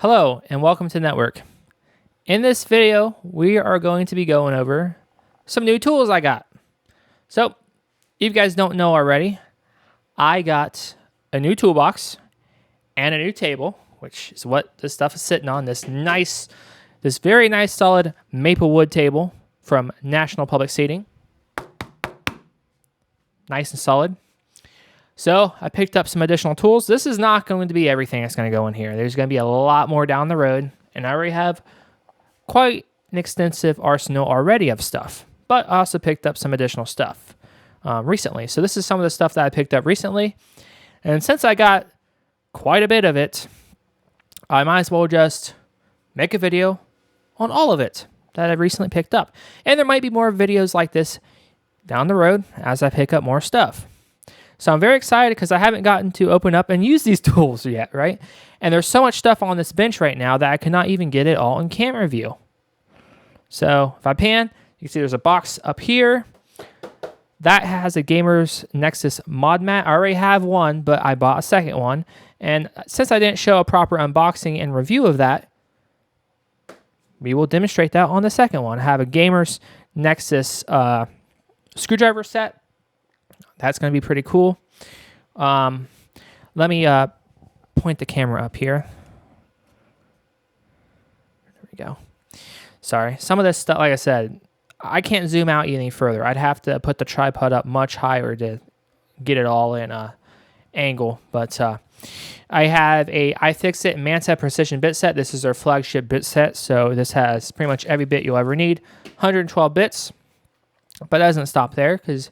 Hello and welcome to the network. In this video, we are going to be going over some new tools I got. So, if you guys don't know already, I got a new toolbox and a new table, which is what this stuff is sitting on. This very nice solid maple wood table from National Public Seating. Nice and solid. So I picked up some additional tools. This is not going to be everything that's going to go in here. There's going to be a lot more down the road, and I already have quite an extensive arsenal already of stuff. But I also picked up some additional stuff recently. So this is some of the stuff that I picked up recently. And since I got quite a bit of it, I might as well just make a video on all of it that I recently picked up. And there might be more videos like this down the road as I pick up more stuff. So I'm very excited because I haven't gotten to open up and use these tools yet, right? And there's so much stuff on this bench right now that I cannot even get it all in camera view. So if I pan, you can see there's a box up here. That has a GAMERSNEXUS mod mat. I already have one, but I bought a second one. And since I didn't show a proper unboxing and review of that, we will demonstrate that on the second one. I have a GAMERSNEXUS screwdriver set. That's going to be pretty cool. Let me point the camera up here. There we go. Sorry. Some of this stuff, like I said, I can't zoom out any further. I'd have to put the tripod up much higher to get it all in angle. But I have a iFixit Manta Precision bit set. This is our flagship bit set. So this has pretty much every bit you'll ever need. 112 bits. But it doesn't stop there because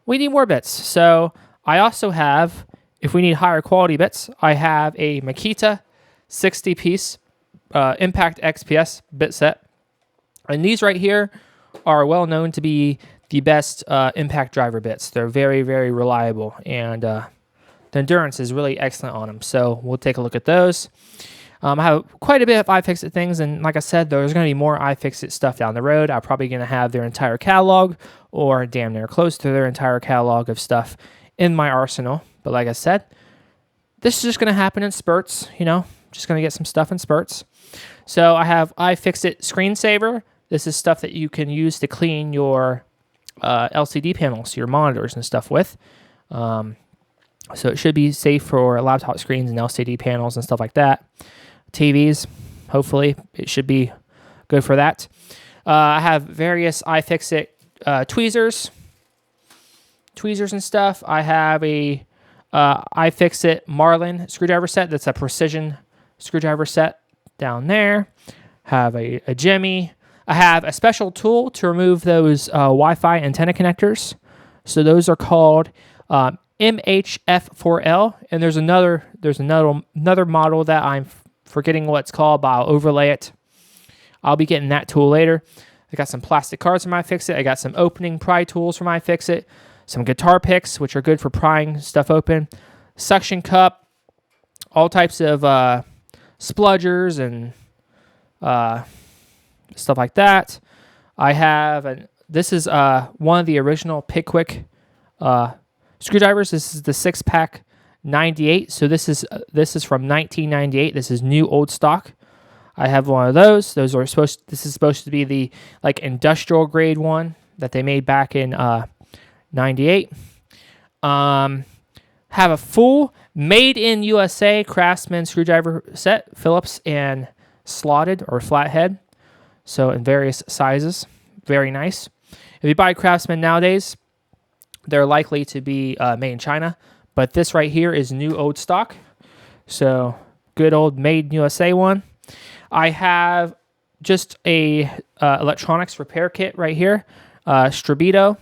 we need more bits. So I also have, if we need higher quality bits, I have a Makita 60-piece Impact XPS bit set. And these right here are well known to be the best impact driver bits. They're very, very reliable, and the endurance is really excellent on them. So we'll take a look at those. I have quite a bit of iFixit things, and like I said, there's going to be more iFixit stuff down the road. I'm probably going to have their entire catalog, or damn near close to their entire catalog of stuff in my arsenal. But like I said, this is just going to happen in spurts, you know, just going to get some stuff in spurts. So I have iFixit Screensaver. This is stuff that you can use to clean your LCD panels, your monitors and stuff with. So it should be safe for laptop screens and LCD panels and stuff like that. TVs, hopefully, it should be good for that. I have various iFixit tweezers and stuff. I have a iFixit Marlin screwdriver set. That's a precision screwdriver set down there. Have a Jimmy. I have a special tool to remove those Wi-Fi antenna connectors. So those are called MHF4L, and there's another model that I'm forgetting what it's called, but I'll overlay it. I'll be getting that tool later. I got some plastic cards from iFixit. I got some opening pry tools from iFixit. Some guitar picks, which are good for prying stuff open. Suction cup. All types of spludgers and stuff like that. I have, this is one of the original Pickwick screwdrivers. This is the 6-pack 98. So this is from 1998. This is new old stock. I have one of those. This is supposed to be the like industrial grade one that they made back in 98. Have a full made in USA Craftsman screwdriver set, Phillips and slotted or flathead. So in various sizes. Very nice. If you buy Craftsman nowadays, they're likely to be made in China. But this right here is new old stock. So good old made in USA one. I have just a electronics repair kit right here. Strabito.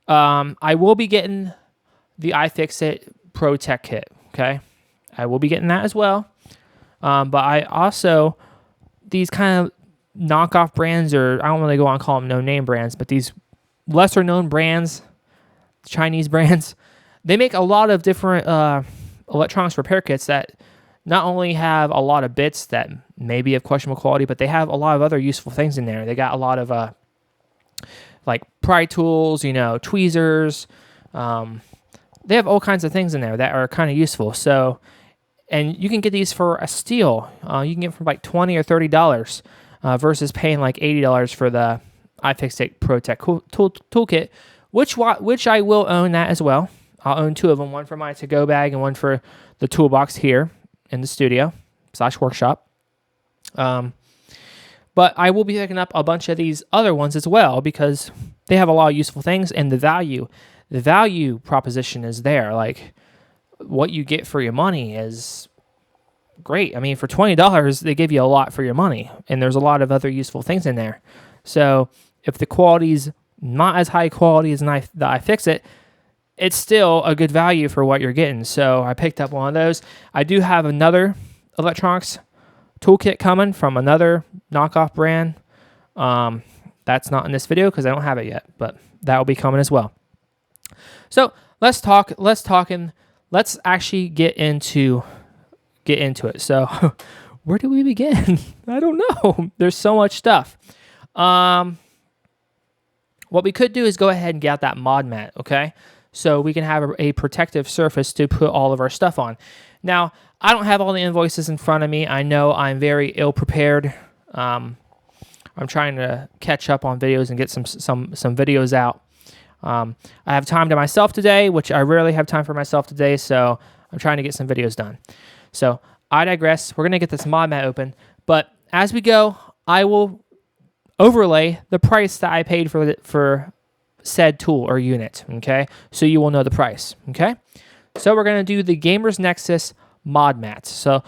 I will be getting the iFixit Pro Tech kit. Okay. I will be getting that as well. But I also, these kind of knockoff brands, or I don't really go on and call them no-name brands, but these lesser-known brands, Chinese brands, they make a lot of different electronics repair kits that not only have a lot of bits that may be of questionable quality, but they have a lot of other useful things in there. They got a lot of like pry tools, you know, tweezers. They have all kinds of things in there that are kind of useful. So And you can get these for a steal. You can get them for like $20 or $30 versus paying like $80 for the iFixit ProTech toolkit, which I will own that as well. I'll own 2 of them, one for my to-go bag and one for the toolbox here in the studio / workshop. But I will be picking up a bunch of these other ones as well because they have a lot of useful things, and the value proposition is there. Like, what you get for your money is great. I mean, for $20, they give you a lot for your money, and there's a lot of other useful things in there. So if the quality's not as high quality as the iFixit, it's still a good value for what you're getting. So I picked up one of those. I do have another electronics toolkit coming from another knockoff brand. That's not in this video because I don't have it yet, but that will be coming as well. So let's actually get into it. So where do we begin? I don't know. There's so much stuff. What we could do is go ahead and get out that mod mat, okay? So we can have a protective surface to put all of our stuff on. Now, I don't have all the invoices in front of me. I know I'm very ill-prepared. I'm trying to catch up on videos and get some videos out. I have time to myself today, which I rarely have time for myself today, so I'm trying to get some videos done. So I digress. We're going to get this mod mat open, but as we go, I will overlay the price that I paid for said tool or unit, okay? So you will know the price, okay? So we're going to do the GAMERSNEXUS mod mat. So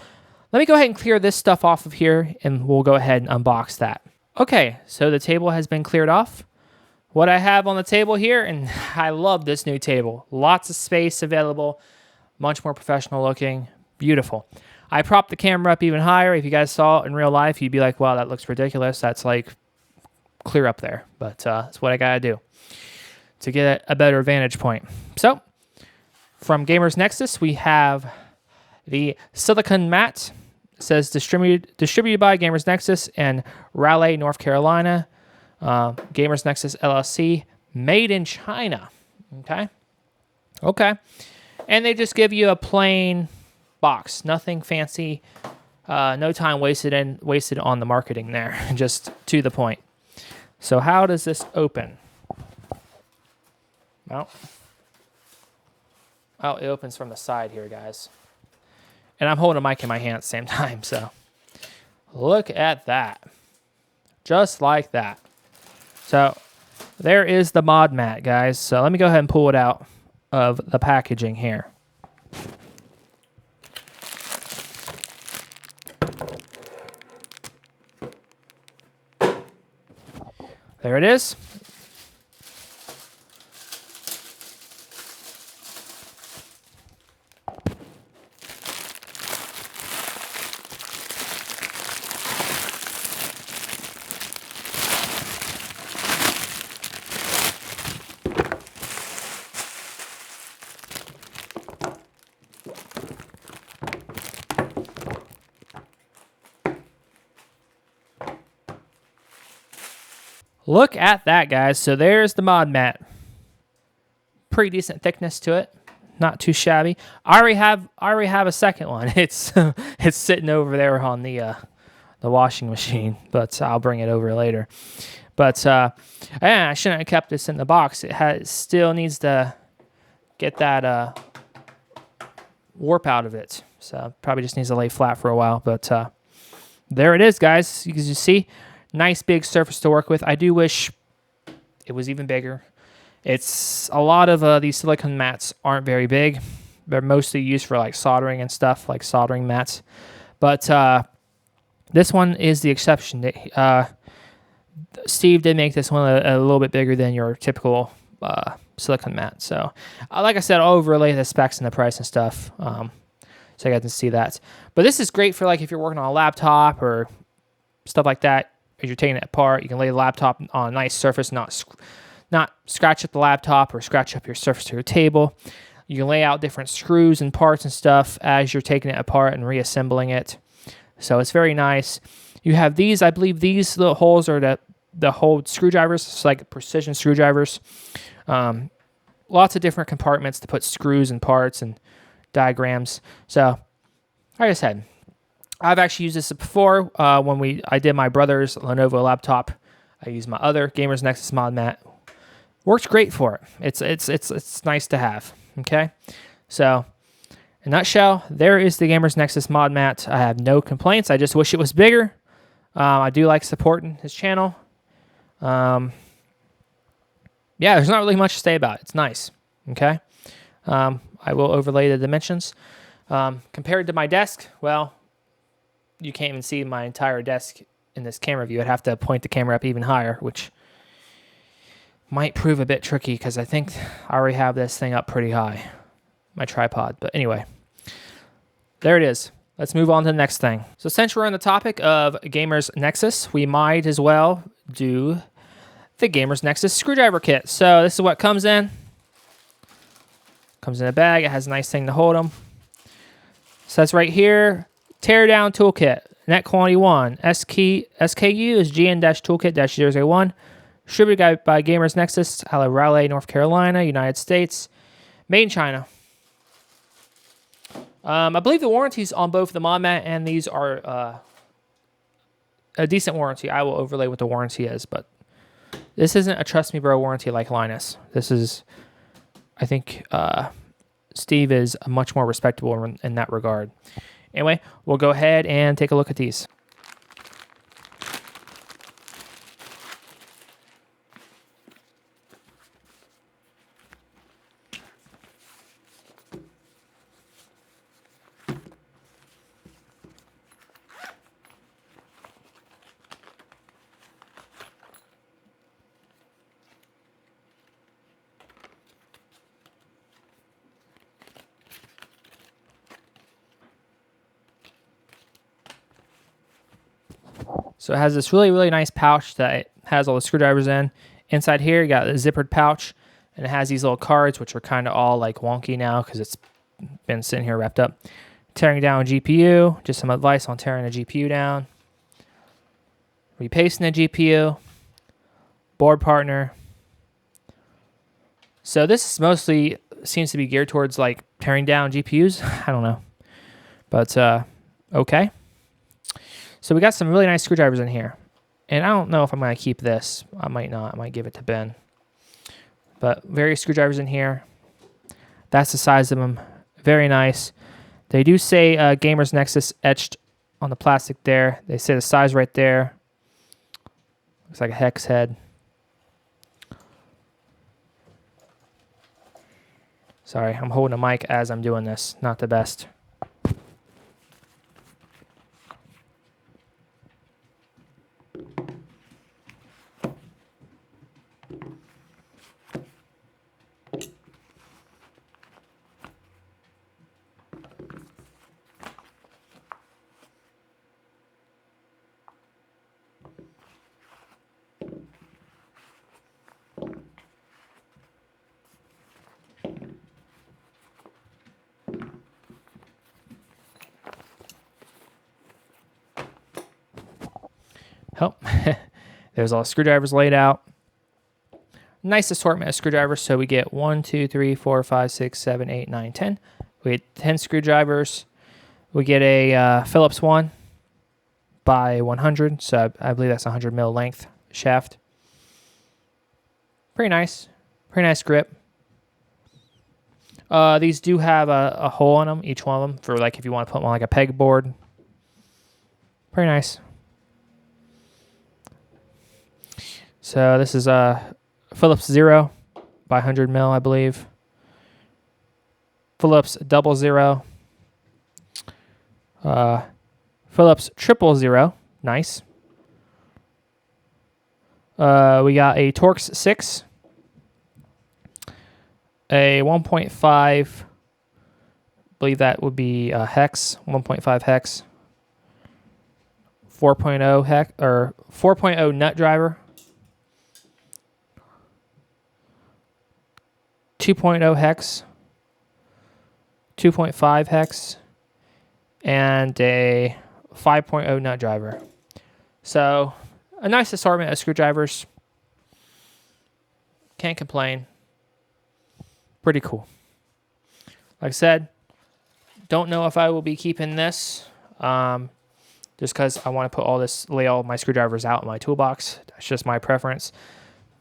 let me go ahead and clear this stuff off of here, and we'll go ahead and unbox that. Okay, so the table has been cleared off. What I have on the table here, and I love this new table. Lots of space available, much more professional looking, beautiful. I propped the camera up even higher. If you guys saw it in real life, you'd be like, wow, that looks ridiculous. That's like clear up there, but that's what I gotta do to get a better vantage point. So from GAMERSNEXUS, we have the Silicone Mat. It says distributed by GAMERSNEXUS in Raleigh, North Carolina. GAMERSNEXUS LLC, made in China. Okay. And they just give you a plain box, nothing fancy, no time wasted on the marketing there, just to the point. So how does this open? Well, it opens from the side here, guys. And I'm holding a mic in my hand at the same time, so look at that. Just like that. So there is the mod mat, guys. So let me go ahead and pull it out of the packaging here. There it is. Look at that, guys. So there's the mod mat. Pretty decent thickness to it. Not too shabby. I already have a second one. It's sitting over there on the washing machine, but I'll bring it over later. But I shouldn't have kept this in the box. It still needs to get that warp out of it. So probably just needs to lay flat for a while. But there it is, guys. As you see, nice big surface to work with. I do wish it was even bigger. It's a lot of these silicone mats aren't very big. They're mostly used for like soldering and stuff, like soldering mats. But this one is the exception. Steve did make this one a little bit bigger than your typical silicone mat. So like I said, I'll overlay the specs and the price and stuff so you guys can see that. But this is great for like if you're working on a laptop or stuff like that. As you're taking it apart, you can lay the laptop on a nice surface, not scratch up the laptop or scratch up your surface to your table. You can lay out different screws and parts and stuff as you're taking it apart and reassembling it. So it's very nice. You have these, I believe these little holes are the hold screwdrivers. It's like precision screwdrivers. Lots of different compartments to put screws and parts and diagrams. So like I said, I've actually used this before when I did my brother's Lenovo laptop. I used my other GAMERSNEXUS mod mat. Works great for it. It's nice to have. Okay, so in a nutshell, there is the GAMERSNEXUS mod mat. I have no complaints. I just wish it was bigger. I do like supporting his channel. Yeah, there's not really much to say about it. It's nice. Okay, I will overlay the dimensions. Compared to my desk, well, you can't even see my entire desk in this camera view. I'd have to point the camera up even higher, which might prove a bit tricky because I think I already have this thing up pretty high, my tripod. But anyway, there it is. Let's move on to the next thing. So since we're on the topic of GAMERSNEXUS, we might as well do the GAMERSNEXUS screwdriver kit. So this is what comes in. Comes in a bag. It has a nice thing to hold them. Says right here, tear down toolkit. Net quantity 1. SKU is GN-toolkit-001. Distributed by GAMERSNEXUS out of Raleigh, North Carolina, United States. Made in China. I believe the warranties on both the mod mat and these are a decent warranty. I will overlay what the warranty is, but this isn't a Trust Me Bro warranty like Linus. This is, I think, Steve is much more respectable in that regard. Anyway, we'll go ahead and take a look at these. So it has this really, really nice pouch that it has all the screwdrivers in. Inside here, you got a zippered pouch, and it has these little cards, which are kind of all like wonky now because it's been sitting here wrapped up. Tearing down a GPU, just some advice on tearing a GPU down. Repasting a GPU. Board partner. So this is mostly seems to be geared towards like tearing down GPUs. I don't know. But okay. So we got some really nice screwdrivers in here. And I don't know if I'm going to keep this. I might not. I might give it to Ben. But various screwdrivers in here. That's the size of them. Very nice. They do say GAMERSNEXUS etched on the plastic there. They say the size right there. Looks like a hex head. Sorry, I'm holding a mic as I'm doing this. Not the best. Oh, there's all the screwdrivers laid out. Nice assortment of screwdrivers. So we get 1, 2, 3, 4, 5, 6, 7, 8, 9, 10. We get 10 screwdrivers. We get a Phillips 1 by 100. So I believe that's 100 mil length shaft. Pretty nice. Pretty nice grip. These do have a hole in them, each one of them, for like if you want to put one like a pegboard. Pretty nice. So this is a Phillips 0 by 100 mil, I believe. Phillips 00. Phillips 000. Nice. We got a Torx 6. A 1.5. I believe that would be a hex. 1.5 hex. 4.0 hex or 4.0 nut driver. 2.0 hex, 2.5 hex, and a 5.0 nut driver. So a nice assortment of screwdrivers. Can't complain. Pretty cool. Like I said, Don't know if I will be keeping this, just because I want to put lay all my screwdrivers out in my toolbox. That's just my preference.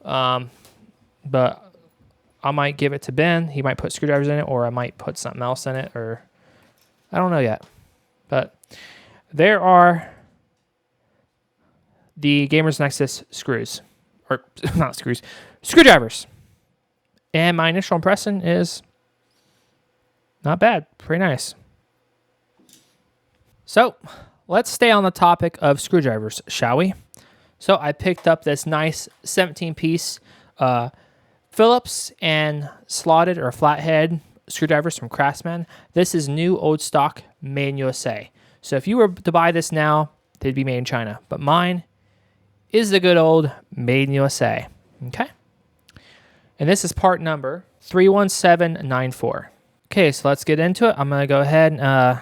But I might give it to Ben. He might put screwdrivers in it, or I might put something else in it, or I don't know yet. But there are the GAMERSNEXUS screws, or not screws, screwdrivers. And my initial impression is not bad, pretty nice. So let's stay on the topic of screwdrivers, shall we? So I picked up this nice 17-piece Phillips and slotted or flathead screwdrivers from Craftsman. This is new old stock, made in USA. So if you were to buy this now, they'd be made in China. But mine is the good old made in USA. Okay? And this is part number 31794. Okay, so let's get into it. I'm going to go ahead and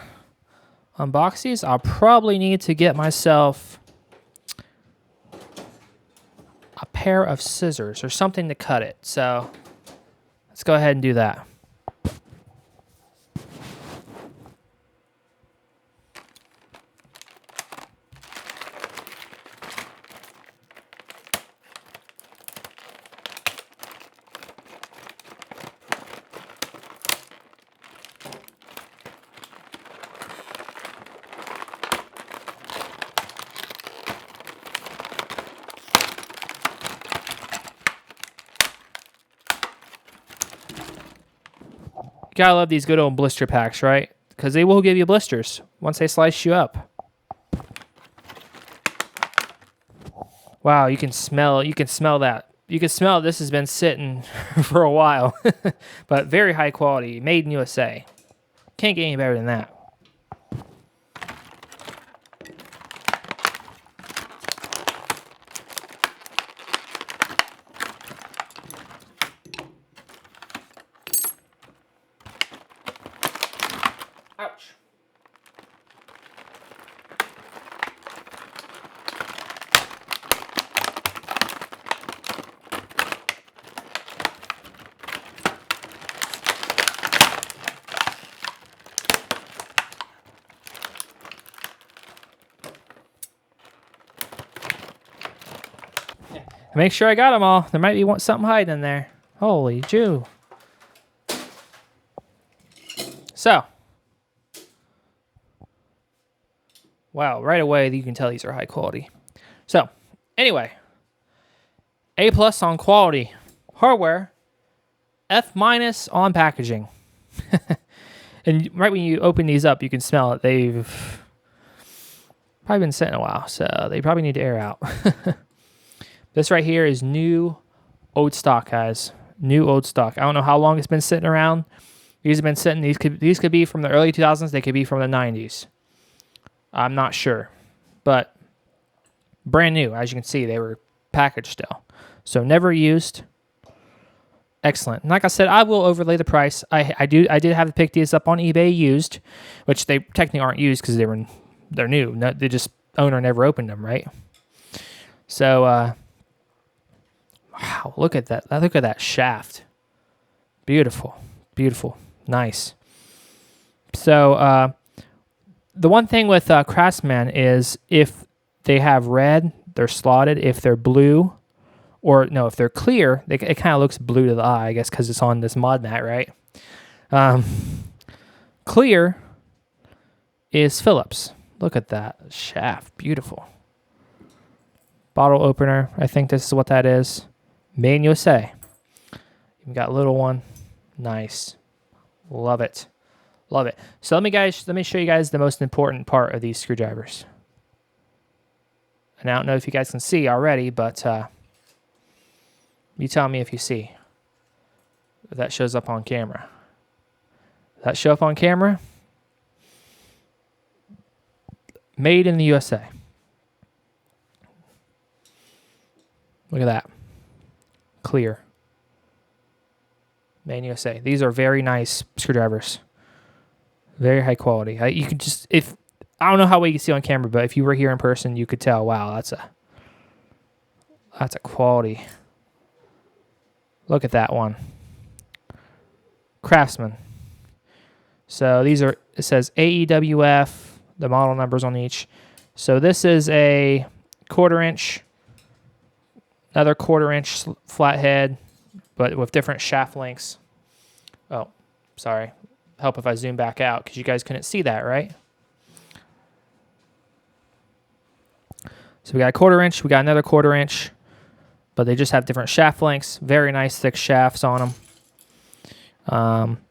unbox these. I'll probably need to get myself a pair of scissors or something to cut it. So let's go ahead and do that. You gotta love these good old blister packs, right? Because they will give you blisters once they slice you up. Wow, you can smell that. You can smell this has been sitting for a while. But very high quality, made in USA. Can't get any better than that. Ouch. Make sure I got them all. There might be something hiding in there. Holy Jew. So. Wow, right away you can tell these are high quality. So, anyway. A+ on quality. Hardware. F- on packaging. And right when you open these up, you can smell it. They've probably been sitting a while, so they probably need to air out. This right here is new old stock, guys. New old stock. I don't know how long it's been sitting around. These have been sitting. These could be from the early 2000s. They could be from the 90s. I'm not sure. But brand new. As you can see, they were packaged still. So never used. Excellent. And like I said, I will overlay the price. I did have to pick these up on eBay used, which they technically aren't used because they're new. No, they just owner never opened them, right? So wow, look at that. Look at that shaft. Beautiful. Beautiful. Nice. So the one thing with Craftsman is if they have red, they're slotted. If they're blue, or no, if they're clear, it kind of looks blue to the eye, I guess, because it's on this mod mat, right? Clear is Phillips. Look at that shaft. Beautiful. Bottle opener. I think this is what that is. Made in USA. You got a little one. Nice. Love it. Love it. So let me show you guys the most important part of these screwdrivers. And I don't know if you guys can see already, but you tell me if you see. If that shows up on camera. Does that show up on camera? Made in the USA. Look at that. Clear. Made in USA. These are very nice screwdrivers. Very high quality. You could just, I don't know how well you can see on camera, but if you were here in person, you could tell, wow, that's a quality. Look at that one. Craftsman. So these are, it says AEWF, the model numbers on each. So this is a 1/4 inch, another 1/4 inch flathead, but with different shaft lengths. Oh, sorry. Help if I zoom back out because you guys couldn't see that, right? So we got a 1/4 inch, we got another 1/4 inch, but they just have different shaft lengths. Very nice thick shafts on them.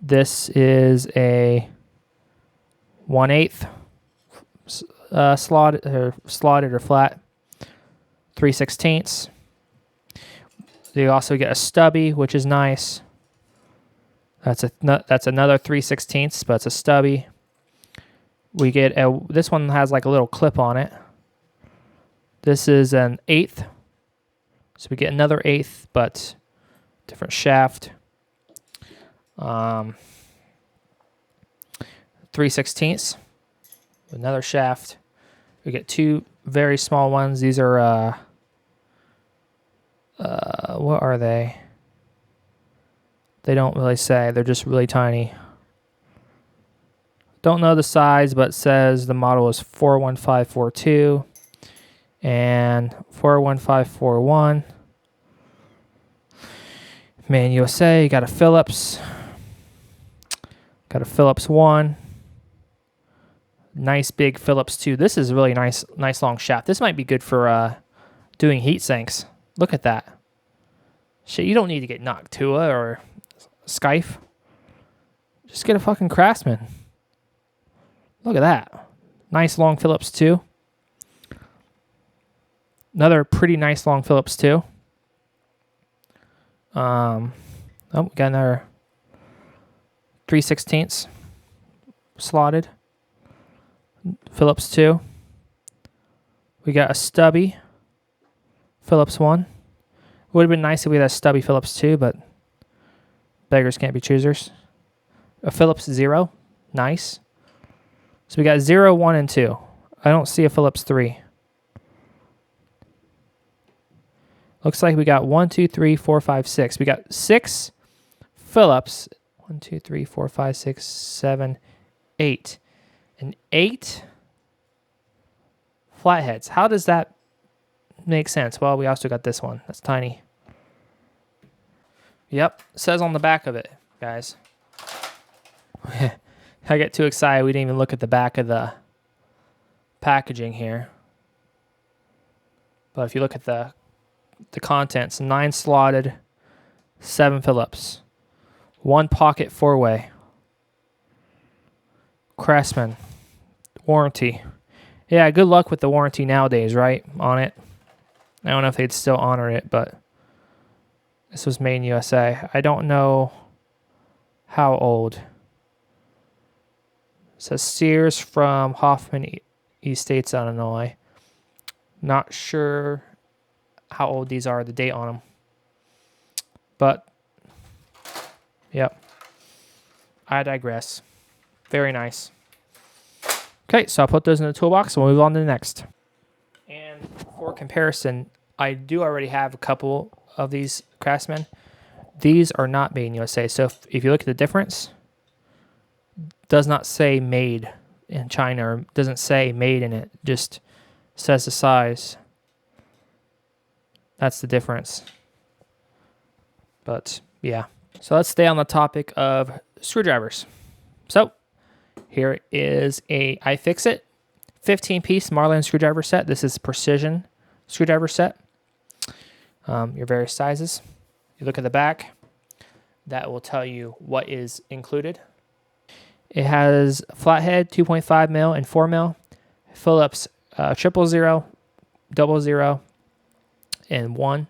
This is a 1/8 slotted or flat, 3/16. You also get a stubby, which is nice. That's another 3/16, but it's a stubby. We get this one has like a little clip on it. This is an 1/8, so we get another 1/8, but different shaft. 3/16, another shaft. We get two very small ones. These are what are they? They don't really say. They're just really tiny. Don't know the size, but it says the model is 41542 and 41541. Man USA, got a Phillips. Got a Phillips 1. Nice big Phillips 2. This is really nice long shaft. This might be good for doing heat sinks. Look at that. Shit, you don't need to get Noctua or Skype. Just get a fucking Craftsman. Look at that. Nice long Phillips 2. Another pretty nice long Phillips 2. Oh, we got another 3/16 slotted Phillips 2. We got a stubby Phillips 1. Would have been nice if we had a stubby Phillips 2, but beggars can't be choosers. A Phillips 0. Nice. So we got 0, 1, and 2. I don't see a Phillips 3. Looks like we got 1, 2, 3, 4, 5, 6. We got 6 Phillips. 1, 2, 3, 4, 5, 6, 7, 8. And 8 flatheads. How does that make sense? Well, we also got this one. That's tiny. Yep. It says on the back of it, guys. I get too excited. We didn't even look at the back of the packaging here. But if you look at the contents, 9 slotted, 7 Phillips, 1 pocket 4-way, Craftsman, warranty. Yeah, good luck with the warranty nowadays, right? On it. I don't know if they'd still honor it, but this was made in USA. I don't know how old. It says Sears from Hoffman Estates, Illinois. Not sure how old these are, the date on them. But, yep. I digress. Very nice. Okay, so I'll put those in the toolbox and we'll move on to the next. And for comparison, I do already have a couple of these Craftsman. These are not made in USA. So if you look at the difference, does not say made in China or doesn't say made in it. Just says the size. That's the difference. But yeah. So let's stay on the topic of screwdrivers. So here is a iFixit 15-piece Marlin screwdriver set. This is precision screwdriver set. Your various sizes. You look at the back. That will tell you what is included. It has flathead 2.5 mil and 4 mil, Phillips 000, 00, and 1,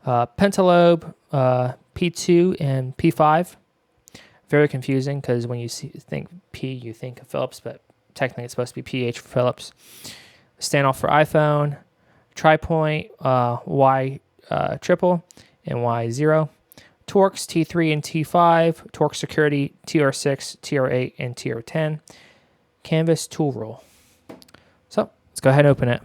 Pentalobe P2 and P5. Very confusing because when you think P, you think of Phillips, but technically it's supposed to be PH for Phillips. Standoff for iPhone, tri-point Y triple and Y0. Torx T3 and T5, Torx Security TR6, TR8, and TR10. Canvas tool roll. So let's go ahead and open it.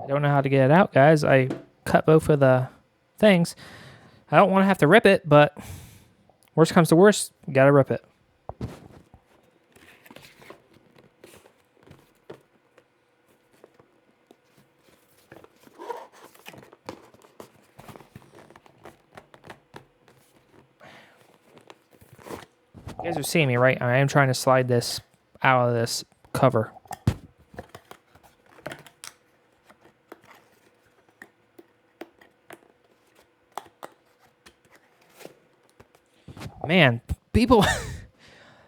don't know how to get it out, guys. I cut both of the things. I don't want to have to rip it, but worst comes to worst, you gotta rip it. You guys are seeing me, right? I am trying to slide this out of this cover. Man, people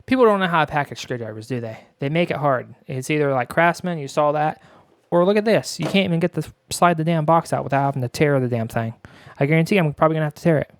don't know how to package screwdrivers, do they? They make it hard. It's either like Craftsman, you saw that, or look at this. You can't even get the slide the damn box out without having to tear the damn thing. I guarantee I'm probably gonna have to tear it.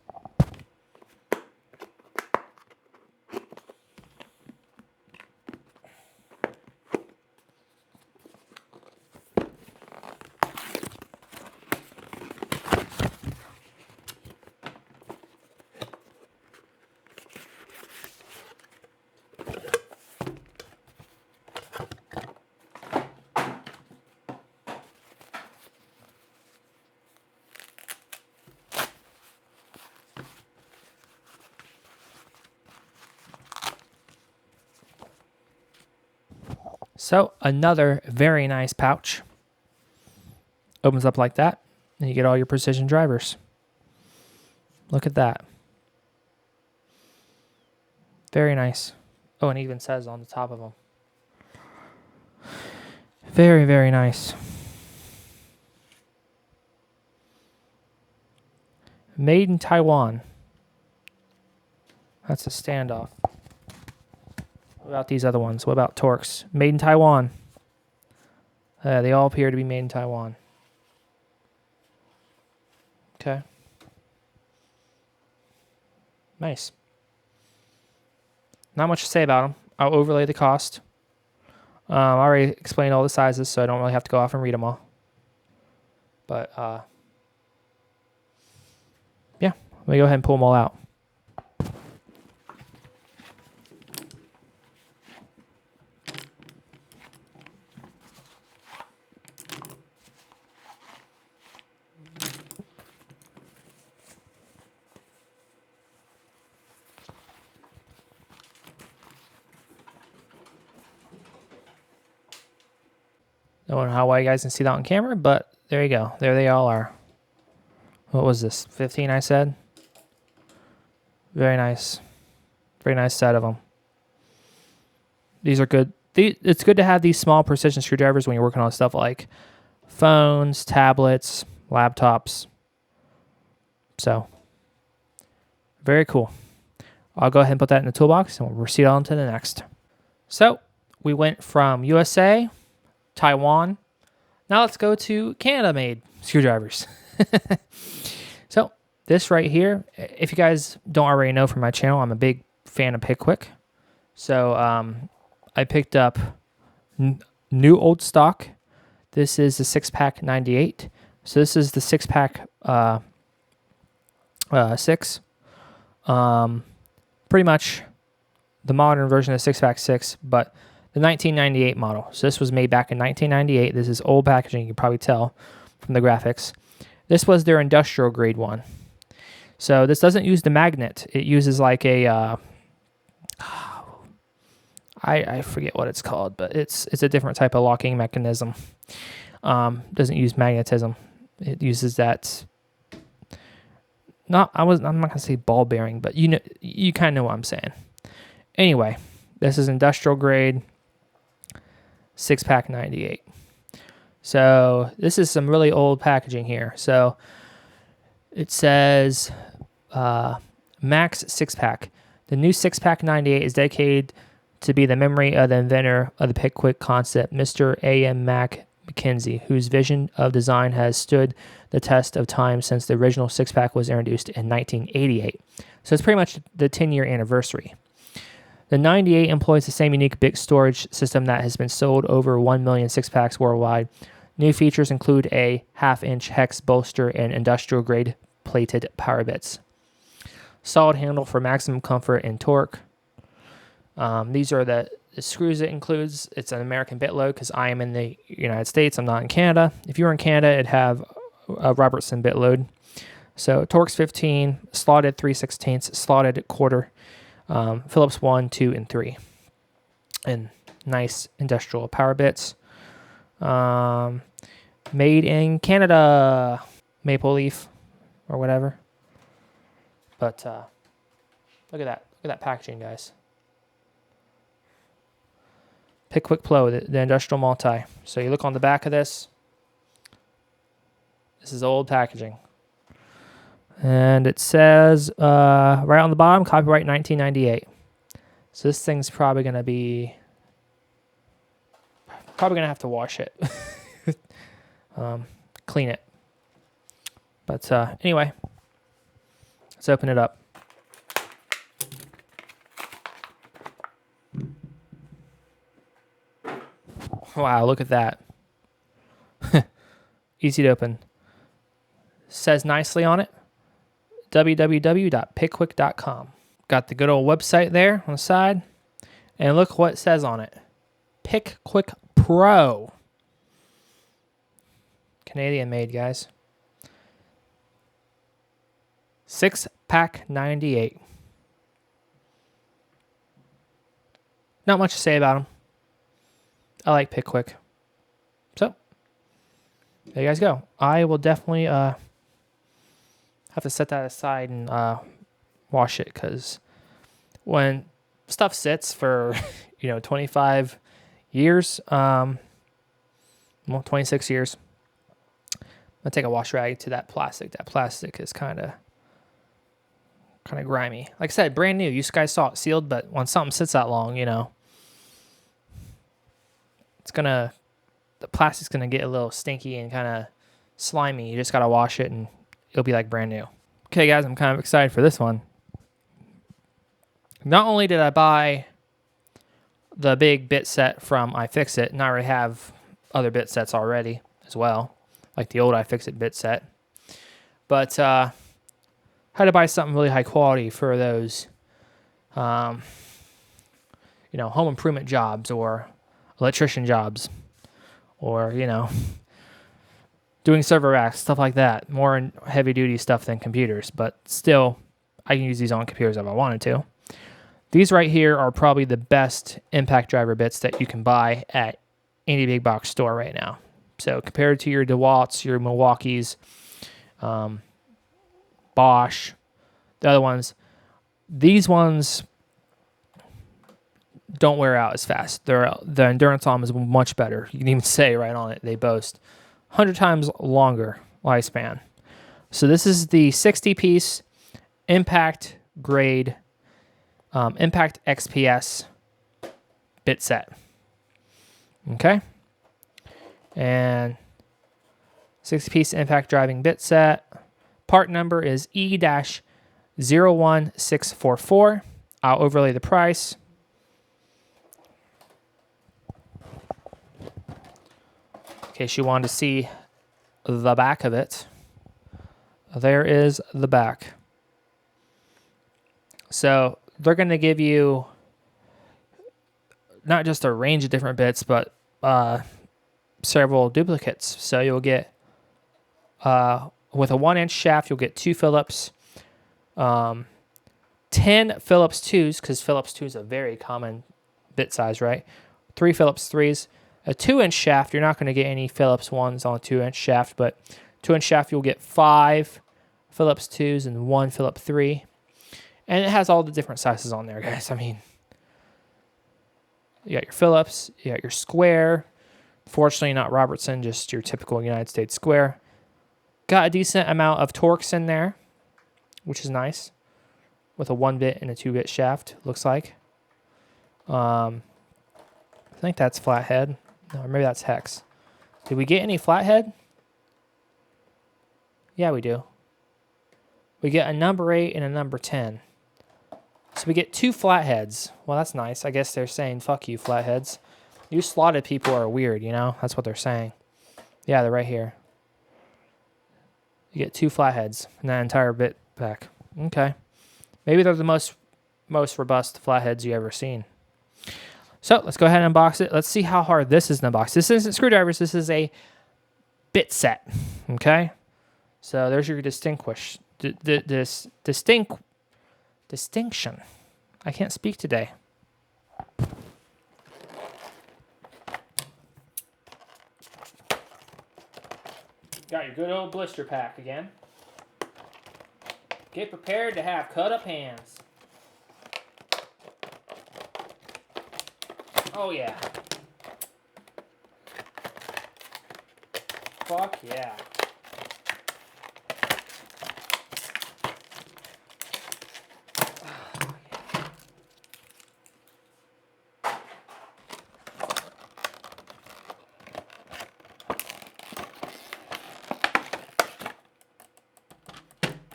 So another very nice pouch. Opens up like that, and you get all your precision drivers. Look at that. Very nice. Oh, and it even says on the top of them. Very, very nice. Made in Taiwan. That's a standoff. What about these other ones? What about Torx? Made in Taiwan. They all appear to be made in Taiwan. Okay. Nice. Not much to say about them. I'll overlay the cost. I already explained all the sizes, so I don't really have to go off and read them all. But, yeah. Let me go ahead and pull them all out. I don't know how well you guys can see that on camera, but there you go. There they all are. What was this? 15, I said? Very nice. Very nice set of them. These are good. It's good to have these small precision screwdrivers when you're working on stuff like phones, tablets, laptops. So, very cool. I'll go ahead and put that in the toolbox, and we'll proceed on to the next. So, we went from USA, Taiwan. Now let's go to Canada-made screwdrivers. So this right here, if you guys don't already know from my channel, I'm a big fan of Pickwick. So I picked up new old stock. This is the 6-pack 98. So this is the 6-pack 6. Pretty much the modern version of 6-pack 6, but the 1998 model. So this was made back in 1998. This is old packaging, you can probably tell from the graphics. This was their industrial grade one. So this doesn't use the magnet. It uses like a, I forget what it's called, but it's a different type of locking mechanism. Doesn't use magnetism. It uses that, I'm not going to say ball bearing, but you kind of know what I'm saying. Anyway, this is industrial grade 6-pack 98. So this is some really old packaging here. So it says Max 6-pack. The new 6-pack 98 is dedicated to be the memory of the inventor of the Pickwick concept, Mr. A.M. Mac McKenzie, whose vision of design has stood the test of time since the original 6-pack was introduced in 1988. So it's pretty much the 10-year anniversary. The 98 employs the same unique big storage system that has been sold over 1 million 6-packs worldwide. New features include a 1/2-inch hex bolster and industrial-grade plated power bits. Solid handle for maximum comfort and torque. These are the The screws it includes, it's an American bit load because I am in the United States. I'm not in Canada. If you were in Canada, it'd have a Robertson bit load. So Torx 15, slotted 3/16, slotted quarter, Phillips 1, 2, and 3. And nice industrial power bits. Made in Canada, Maple Leaf or whatever. But look at that. Look at that packaging, guys. Pickwick Pro, the industrial multi. So you look on the back of this. This is old packaging. And it says right on the bottom, copyright 1998. So this thing's probably going to be... Probably going to have to wash it. Clean it. But anyway, let's open it up. Wow, look at that. Easy to open. Says nicely on it, www.pickwick.com. Got the good old website there on the side. And look what it says on it. Pickwick Pro. Canadian made, guys. 6-pack 98. Not much to say about them. I like Pickwick. So, there you guys go. I will definitely have to set that aside and wash it, because when stuff sits for 25 years, well, 26 years, I'll take a wash rag to that plastic. That plastic is kind of grimy. Like I said, brand new. You guys saw it sealed, but when something sits that long, the plastic's gonna get a little stinky and kind of slimy. You just gotta wash it and it'll be like brand new. Okay, guys, I'm kind of excited for this one. Not only did I buy the big bit set from iFixit, and I already have other bit sets already as well, like the old iFixit bit set, but had to buy something really high quality for those, home improvement jobs or electrician jobs, or doing server racks, stuff like that. More heavy duty stuff than computers, but still I can use these on computers if I wanted to. These right here are probably the best impact driver bits that you can buy at any big box store right now. So compared to your DeWalt's, your Milwaukee's, Bosch, the other ones, these ones don't wear out as fast. The endurance on them is much better. You can even say right on it, they boast 100 times longer lifespan. So this is the 60-piece impact grade, impact XPS bit set. Okay. And 60-piece impact driving bit set. Part number is E-01644. I'll overlay the price. In case you wanted to see the back of it. There is the back. So they're going to give you not just a range of different bits, but several duplicates. So you'll get, with a 1-inch shaft, you'll get 2 Phillips, 10 Phillips 2s, because Phillips 2 is a very common bit size, right? 3 Phillips 3s. A 2-inch shaft, you're not going to get any Phillips 1s on a 2-inch shaft, but 2-inch shaft, you'll get 5 Phillips 2s and 1 Phillips 3. And it has all the different sizes on there, guys. I mean, you got your Phillips, you got your square. Fortunately, not Robertson, just your typical United States square. Got a decent amount of Torx in there, which is nice, with a 1-bit and a 2-bit shaft, looks like. I think that's flathead. No, maybe that's hex. Did we get any flathead? Yeah, we do. We get a number 8 and a number 10. So we get 2 flatheads. Well, that's nice. I guess they're saying, fuck you, flatheads. You slotted people are weird, That's what they're saying. Yeah, they're right here. You get 2 flatheads in that entire bit pack. Okay. Maybe they're the most robust flatheads you ever seen. So let's go ahead and unbox it. Let's see how hard this is to unbox. This isn't screwdrivers. This is a bit set. Okay. So there's your distinction. I can't speak today. Got your good old blister pack again. Get prepared to have cut up hands. Oh yeah. Fuck yeah.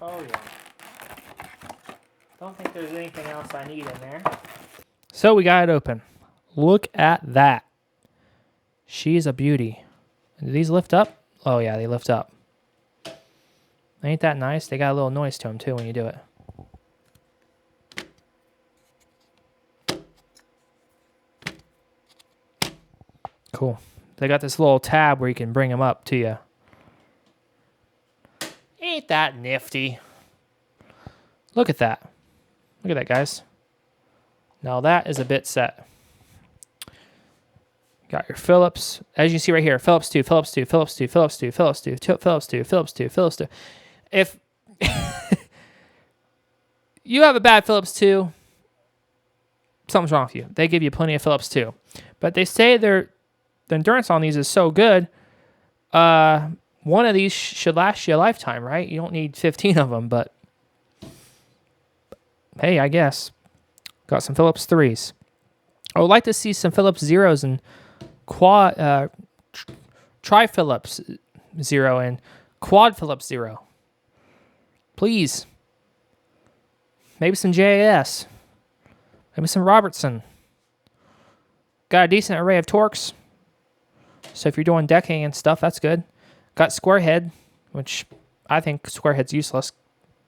Oh yeah. Don't think there's anything else I need in there. So we got it open. Look at that. She's a beauty. Do these lift up? Oh yeah, they lift up. Ain't that nice? They got a little noise to them too when you do it. Cool. They got this little tab where you can bring them up to you. Ain't that nifty? Look at that. Look at that, guys. Now that is a bit set. Got your Phillips. As you see right here, Phillips 2, Phillips 2, Phillips 2, Phillips 2, Phillips 2, Phillips 2, Phillips 2, Phillips 2. If you have a bad Phillips 2, something's wrong with you. They give you plenty of Phillips 2. But they say the endurance on these is so good, one of these should last you a lifetime, right? You don't need 15 of them, but hey, I guess. Got some Phillips 3s. I would like to see some Phillips 0s and tri Phillips 0 and quad Phillips 0. Please. Maybe some JAS. Maybe some Robertson. Got a decent array of Torx. So if you're doing decking and stuff, that's good. Got square head, which I think square head's useless.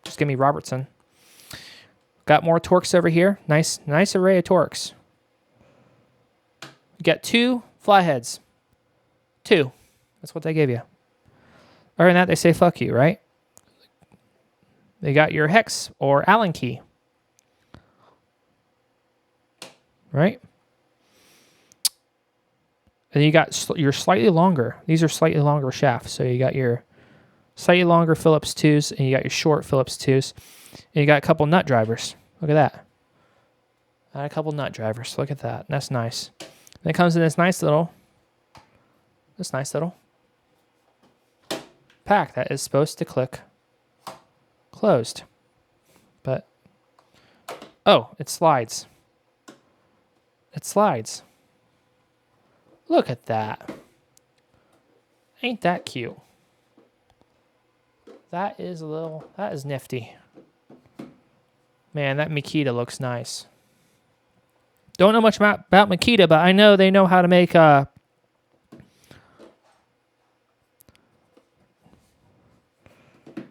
Just give me Robertson. Got more Torx over here. Nice array of Torx. Got 2 flatheads. 2. That's what they gave you. Other than that, they say fuck you, right? They got your hex or Allen key. Right? And you got your slightly longer. These are slightly longer shafts. So you got your slightly longer Phillips 2s and you got your short Phillips 2s. And you got a couple nut drivers. Look at that. Got a couple nut drivers. Look at that. That's nice. And it comes in this nice little pack that is supposed to click closed. But, oh, it slides. It slides. Look at that. Ain't that cute? That is nifty. Man, that Makita looks nice. Don't know much about Makita, but I know they know how to make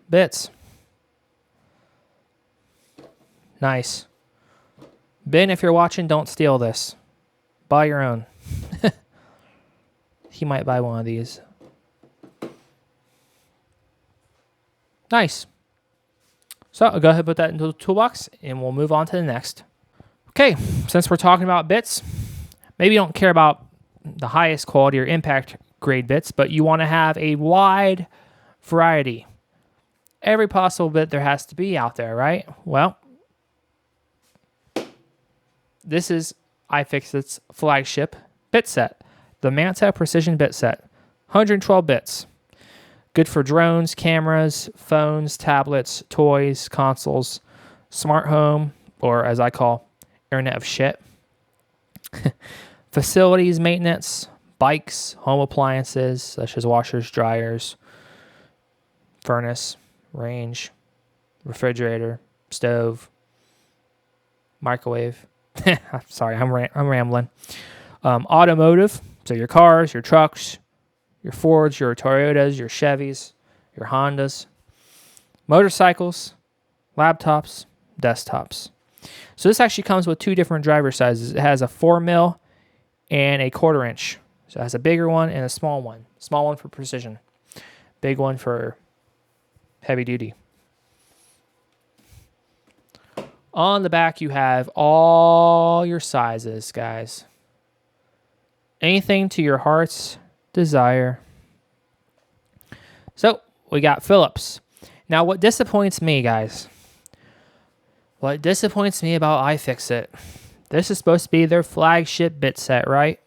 bits. Nice. Ben, if you're watching, don't steal this. Buy your own. He might buy one of these. Nice. So I'll go ahead and put that into the toolbox, and we'll move on to the next. Okay, since we're talking about bits, maybe you don't care about the highest quality or impact grade bits, but you want to have a wide variety. Every possible bit there has to be out there, right? Well, this is iFixit's flagship bit set, the Manta Precision Bit Set, 112 bits. Good for drones, cameras, phones, tablets, toys, consoles, smart home, or as I call, Internet of Shit. Facilities, maintenance, bikes, home appliances, such as washers, dryers, furnace, range, refrigerator, stove, microwave. Sorry, I'm rambling. Automotive, so your cars, your trucks, your Fords, your Toyotas, your Chevys, your Hondas. Motorcycles, laptops, desktops. So this actually comes with 2 different driver sizes. It has a 4mm and a 1/4 inch. So it has a bigger one and a small one. Small one for precision. Big one for heavy duty. On the back, you have all your sizes, guys. Anything to your heart's desire. So, we got Phillips. Now, what disappoints me, guys, what disappoints me about iFixit, this is supposed to be their flagship bit set, right?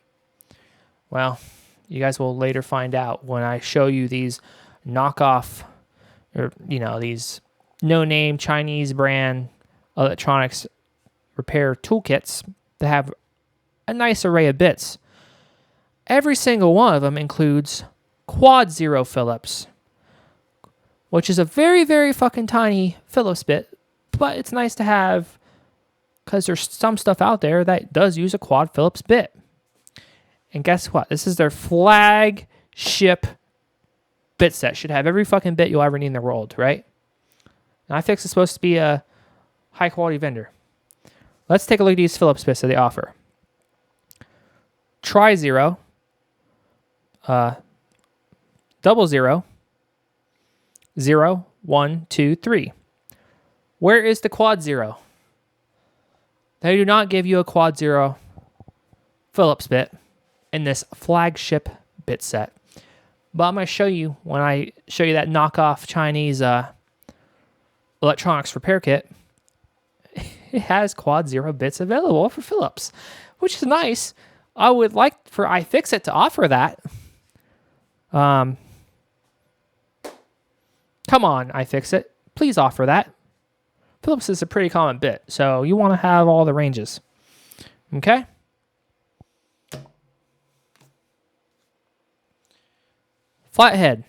Well, you guys will later find out when I show you these knockoff, or, you know, these no-name Chinese brand electronics repair toolkits that have a nice array of bits. Every single one of them includes quad 0 Phillips, which is a very, very fucking tiny Phillips bit, but it's nice to have because there's some stuff out there that does use a quad Phillips bit. And guess what? This is their flagship bit set. Should have every fucking bit you'll ever need in the world, right? And iFixit is supposed to be a high quality vendor. Let's take a look at these Phillips bits that they offer. Tri 0, 00, 0, 1, 2, 3. Where is the quad 0? They do not give you a quad 0 Phillips bit in this flagship bit set. But I'm going to show you when I show you that knockoff Chinese electronics repair kit. It has quad 0 bits available for Phillips, which is nice. I would like for iFixit to offer that. Come on, iFixit. Please offer that. Phillips is a pretty common bit, so you want to have all the ranges. Okay? Flathead.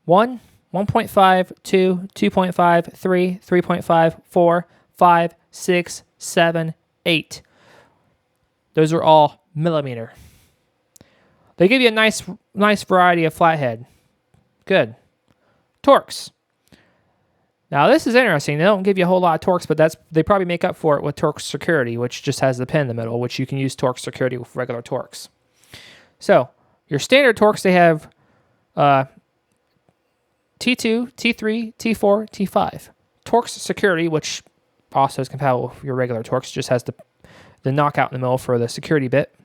1, 1.5, 2, 2.5, 3, 3.5, 4, 5, 6, 7, 8. Those are all millimeter. They give you a nice variety of flathead. Good. Torx. Now this is interesting. They don't give you a whole lot of Torx, but they probably make up for it with Torx Security, which just has the pin in the middle, which you can use Torx Security with regular Torx. So your standard Torx, they have T2, T3, T4, T5. Torx Security, which also is compatible with your regular Torx, just has the knockout in the middle for the security bit.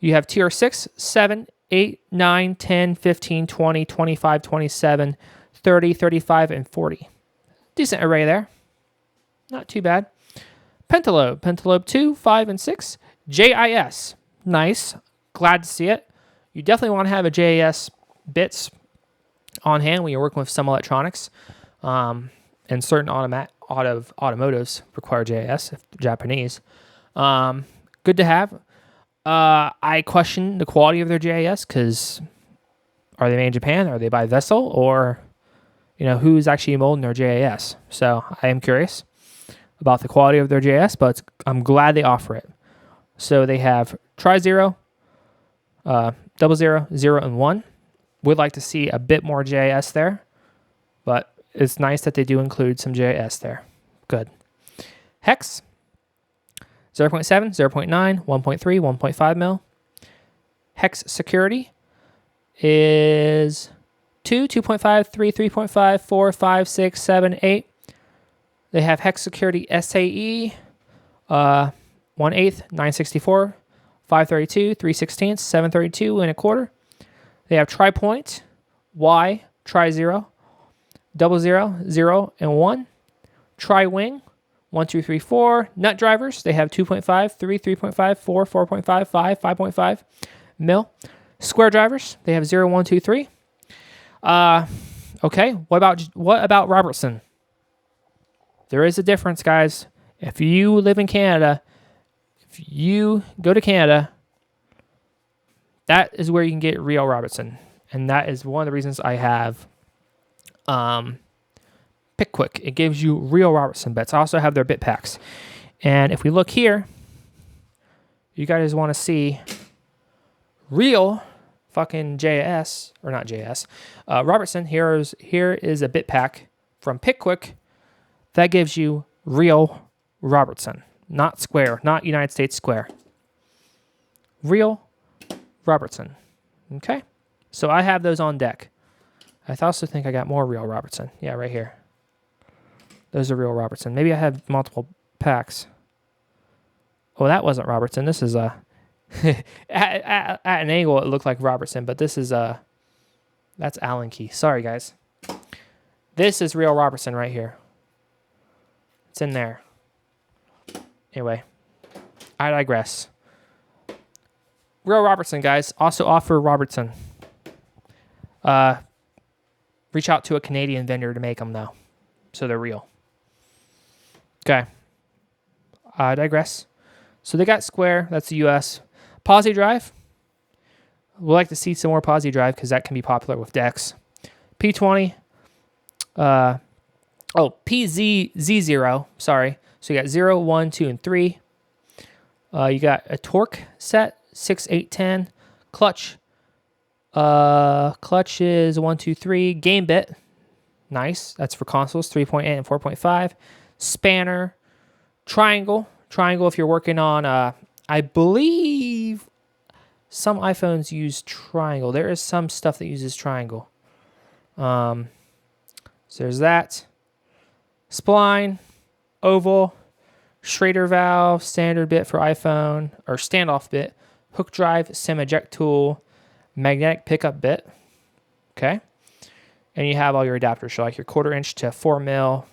You have TR6, 7, 8, 9, 10, 15, 20, 25, 27, 30, 35, and 40. Decent array there. Not too bad. Pentalobe. Pentalobe 2, 5, and 6. JIS. Nice. Glad to see it. You definitely want to have a JIS bits on hand when you're working with some electronics. And certain automotives require JIS, if they're Japanese. Good to have. I question the quality of their JIS because are they made in Japan? Are they by vessel? Or, you know, who's actually molding their JIS? So I am curious about the quality of their JIS, but I'm glad they offer it. So they have Tri 0, 00, 0, and 1. Would like to see a bit more JIS there, but it's nice that they do include some JIS there. Good. Hex. 0.7, 0.9, 1.3, 1.5 mil. Hex Security is 2, 2.5, 3, 3.5, 4, 5, 6, 7, 8. They have Hex Security SAE, 1/8, 964, 532, 3/16, 732 and a quarter. They have Tri-Point, Y, Tri 0, 00, 0, and 1. Tri-Wing, 1, 2, 3, 4. Nut drivers, they have 2.5, 3, 3.5, 4, 4.5, 5, 5.5 mil. Square drivers, they have 0, 1, 2, 3. Okay, what about Robertson? There is a difference, guys. If you live in Canada, if you go to Canada, that is where you can get real Robertson. And that is one of the reasons I have Pickwick. It gives you real Robertson bits. I also have their bit packs. And if we look here, you guys want to see real fucking JS, or not JS, Robertson. Here is a bit pack from Pickwick that gives you real Robertson. Not square, not United States square. Real Robertson. Okay, so I have those on deck. I also think I got more Real Robertson. Yeah, right here. Those are Real Robertson. Maybe I have multiple packs. Oh, that wasn't Robertson. This is a at an angle it looked like Robertson, but this is that's Allen key. Sorry guys. This is Real Robertson right here. It's in there. Anyway, I digress. Real Robertson, guys. Also offer Robertson. Reach out to a Canadian vendor to make them, though. So they're real. Okay. I digress. So they got square. That's the US. Posi drive. We'd like to see some more Posi drive because that can be popular with decks. P20. PZ0. Sorry. So you got 0, 1, 2, and 3. You got a torque set. 6, 8, 10. Clutch. Clutch is 1, 2, 3. Game bit. Nice. That's for consoles. 3.8 and 4.5. Spanner. Triangle. Triangle if you're working on, I believe some iPhones use triangle. There is some stuff that uses triangle. So there's that. Spline. Oval. Schrader valve. Standard bit for iPhone. Or standoff bit. Hook drive. SIM eject tool. Magnetic pickup bit. Okay. And you have all your adapters. So like your 1/4 inch to 4 mil.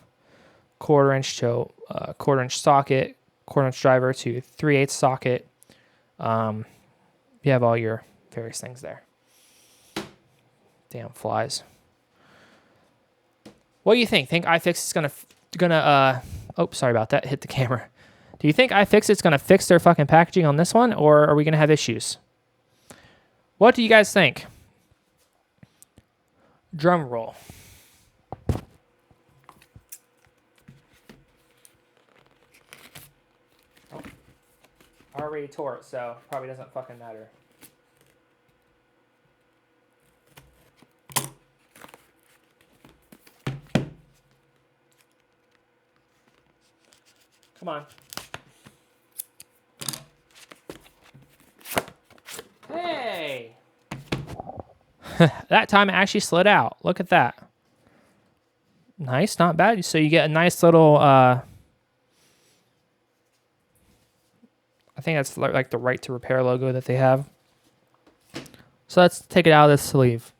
1/4 inch to 1/4 inch socket. 1/4 inch driver to 3/8 socket. You have all your various things there. Damn flies. What do you think? Think iFix is gonna oh, sorry about that. Hit the camera. Do you think iFixit's gonna fix their fucking packaging on this one, or are we gonna have issues? What do you guys think? Drum roll. Oh, I already tore it, so probably doesn't fucking matter. Come on. Hey! That time it actually slid out. Look at that. Nice, not bad. So you get a nice little, I think that's like the right to repair logo that they have. So let's take it out of the sleeve.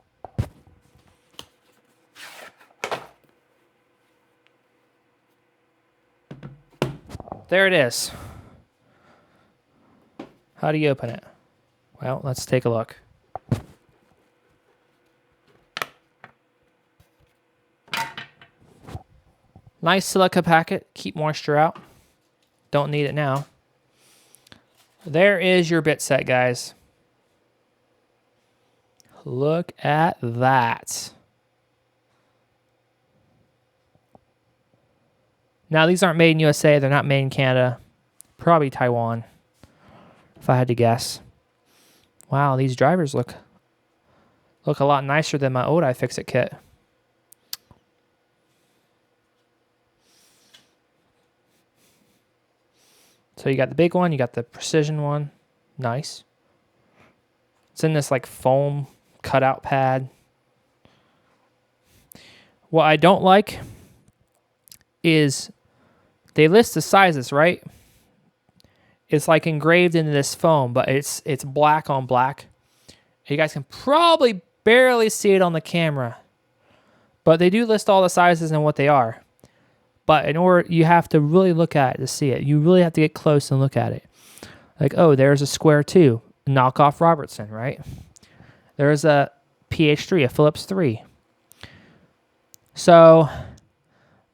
There it is. How do you open it? Well, let's take a look. Nice silica packet. Keep moisture out. Don't need it now. There is your bit set, guys. Look at that. Now, these aren't made in USA. They're not made in Canada. Probably Taiwan, if I had to guess. Wow, these drivers look a lot nicer than my old iFixit kit. So you got the big one, you got the precision one. Nice. It's in this like foam cutout pad. What I don't like is they list the sizes, right? It's like engraved into this foam, but it's black on black. You guys can probably barely see it on the camera, but they do list all the sizes and what they are. But in order, you have to really look at it to see it. You really have to get close and look at it. Like, oh, there's a square 2, knockoff Robertson, right? There's a PH3, a Phillips 3. So,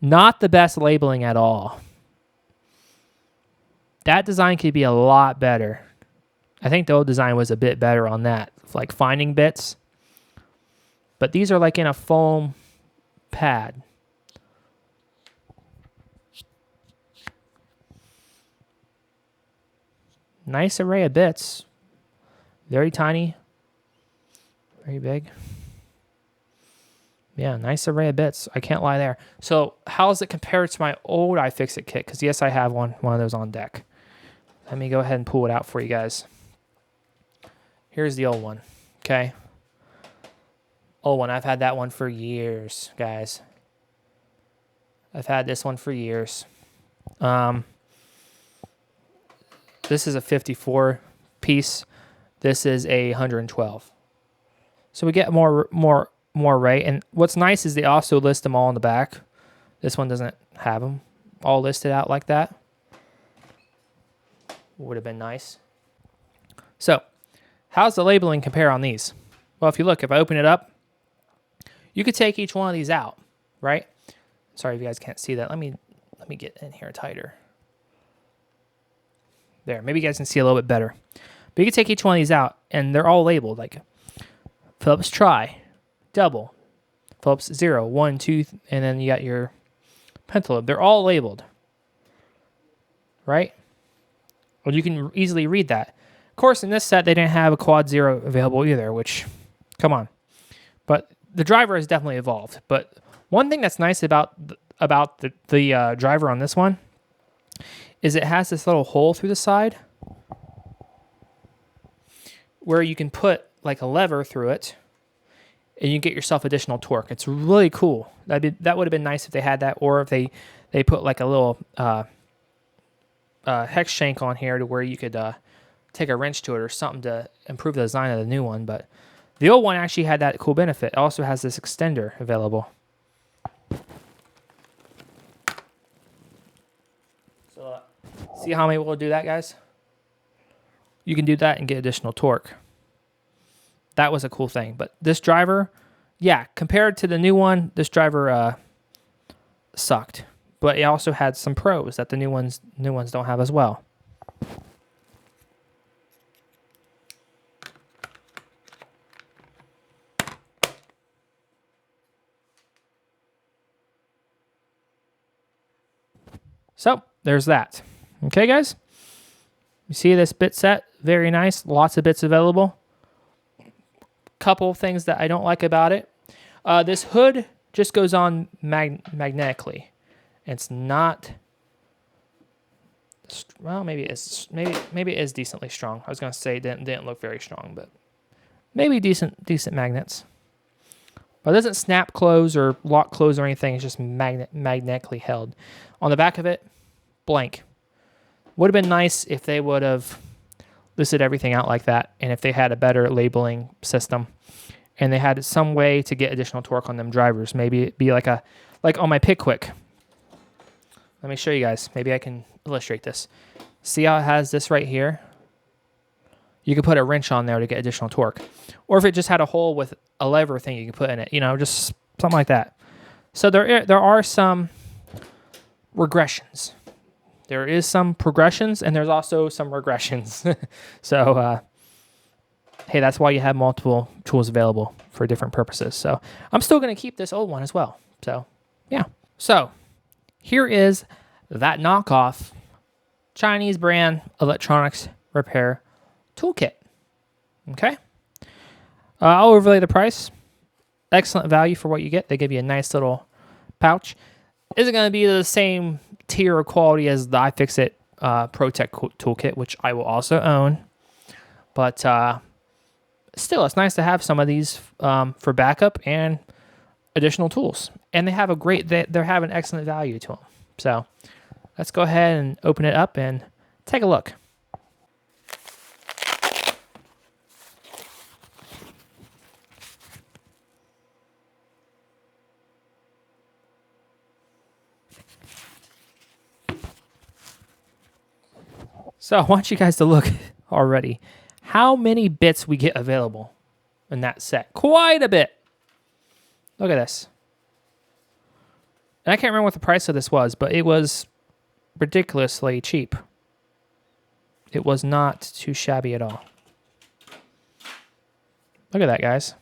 not the best labeling at all. That design could be a lot better. I think the old design was a bit better on that, like finding bits. But these are like in a foam pad. Nice array of bits. Very tiny. Very big. Yeah, nice array of bits. I can't lie there. So how does it compare to my old iFixit kit? Because yes, I have one of those on deck. Let me go ahead and pull it out for you guys. Here's the old one, okay? Old one. I've had that one for years, guys. I've had this one for years. This is a 54 piece. This is a 112. So we get more right. And what's nice is they also list them all in the back. This one doesn't have them all listed out like that. Would have been nice. So, how's the labeling compare on these? Well, if you look, if I open it up, you could take each one of these out, right? Sorry if you guys can't see that. Let me get in here tighter. There, maybe you guys can see a little bit better. But you can take each one of these out, and they're all labeled, like Phillips Tri, Double, Phillips 0, 1, 2, and then you got your pentalobe. They're all labeled, right? Well, you can easily read that. Of course, in this set, they didn't have a Quad 0 available either, which, come on. But the driver has definitely evolved. But one thing that's nice about the driver on this one is it has this little hole through the side where you can put like a lever through it and you get yourself additional torque. It's really cool. That would have been nice if they had that, or if they put like a little hex shank on here to where you could take a wrench to it or something to improve the design of the new one. But the old one actually had that cool benefit. It also has this extender available. So see how I'm able to do that, guys? You can do that and get additional torque. That was a cool thing. But this driver, yeah, compared to the new one, this driver sucked. But it also had some pros that the new ones don't have as well. So there's that. Okay, guys? You see this bit set? Very nice. Lots of bits available. Couple things that I don't like about it. This hood just goes on magnetically. It's not, well, maybe it is decently strong. I was gonna say it didn't look very strong, but maybe decent magnets. But it doesn't snap close or lock close or anything. It's just magnetically held. On the back of it, blank. Would have been nice if they would have listed everything out like that, and if they had a better labeling system, and they had some way to get additional torque on them drivers. Maybe it'd be like on my Pickwick. Let me show you guys. Maybe I can illustrate this. See how it has this right here? You could put a wrench on there to get additional torque. Or if it just had a hole with a lever thing you could put in it, you know, just something like that. So there are some regressions. There is some progressions, and there's also some regressions. So, hey, that's why you have multiple tools available for different purposes. So I'm still going to keep this old one as well. So, yeah. So here is that knockoff Chinese brand electronics repair toolkit. Okay. I'll overlay the price. Excellent value for what you get. They give you a nice little pouch. Isn't going to be the same tier of quality as the iFixit ProTech toolkit, which I will also own. But still, it's nice to have some of these for backup and additional tools. And they have they have an excellent value to them. So let's go ahead and open it up and take a look. So I want you guys to look already how many bits we get available in that set. Quite a bit. Look at this. And I can't remember what the price of this was, but it was ridiculously cheap. It was not too shabby at all. Look at that, guys.